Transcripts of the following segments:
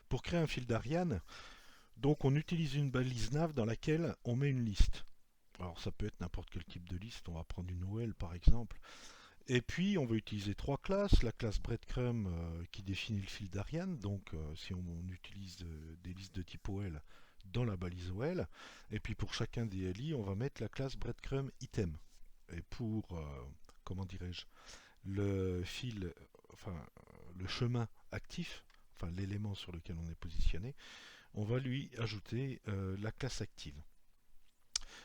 Pour créer un fil d'Ariane, donc on utilise une balise nav dans laquelle on met une liste. Alors ça peut être n'importe quel type de liste, on va prendre une OL par exemple. Et puis on va utiliser trois classes, la classe breadcrumb qui définit le fil d'Ariane, donc si on utilise des listes de type OL dans la balise OL, et puis pour chacun des LI on va mettre la classe breadcrumb item. Et pour, comment dirais-je, le fil, enfin le chemin actif, enfin l'élément sur lequel on est positionné, on va lui ajouter la classe active.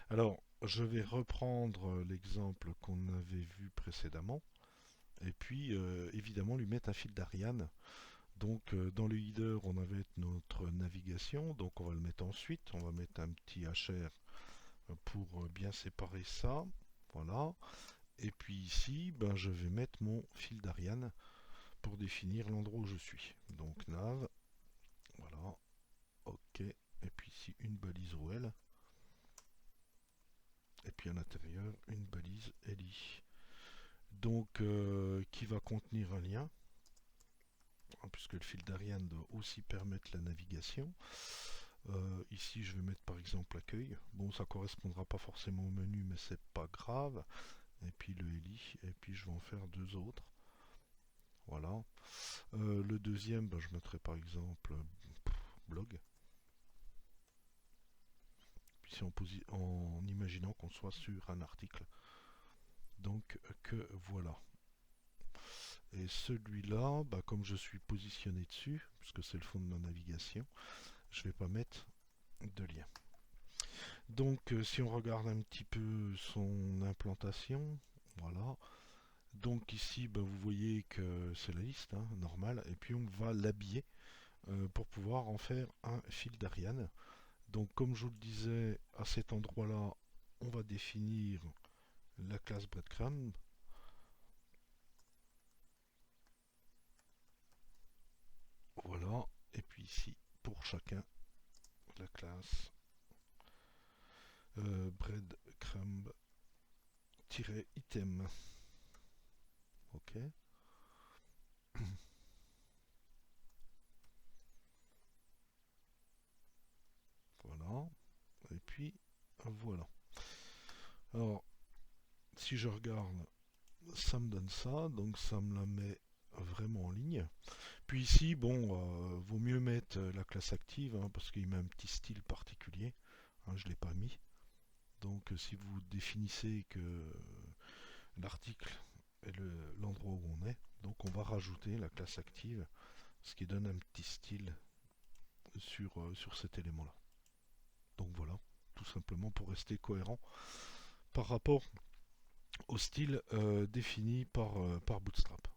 Alors, je vais reprendre l'exemple qu'on avait vu précédemment, et puis évidemment lui mettre un fil d'Ariane. Donc dans le header, on avait notre navigation, donc on va le mettre ensuite, on va mettre un petit HR pour bien séparer ça. Voilà. Et puis ici, ben, je vais mettre mon fil d'Ariane pour définir l'endroit où je suis. Donc nav, voilà, ok. Et puis ici, une balise OL. Et puis à l'intérieur, une balise LI. Donc qui va contenir un lien, hein, puisque le fil d'Ariane doit aussi permettre la navigation. Ici, je vais mettre par exemple accueil. Bon, ça correspondra pas forcément au menu, mais c'est pas grave. Et puis le LI, et puis je vais en faire deux autres. Voilà. Le deuxième, ben, je mettrai par exemple blog. Puis c'est en imaginant qu'on soit sur un article. Donc que voilà. Et celui-là, bah, comme je suis positionné dessus, puisque c'est le fond de ma navigation, je ne vais pas mettre de lien. Donc si on regarde un petit peu son implantation, voilà. Donc ici, bah, vous voyez que c'est la liste, hein, normale, et puis on va l'habiller pour pouvoir en faire un fil d'Ariane. Donc comme je vous le disais, à cet endroit-là, on va définir la classe breadcrumb. Voilà. Et puis ici, pour chacun, la classe breadcrumb-item. Ok. Voilà. Et puis, voilà. Alors, si je regarde, ça me donne ça. Donc, ça me la met vraiment en ligne. Puis ici, bon, vaut mieux mettre la classe active, hein, parce qu'il met un petit style particulier. Hein, je ne l'ai pas mis. Donc si vous définissez que l'article est l'endroit où on est, donc on va rajouter la classe active, ce qui donne un petit style sur cet élément-là. Donc voilà, tout simplement pour rester cohérent par rapport au style défini par Bootstrap.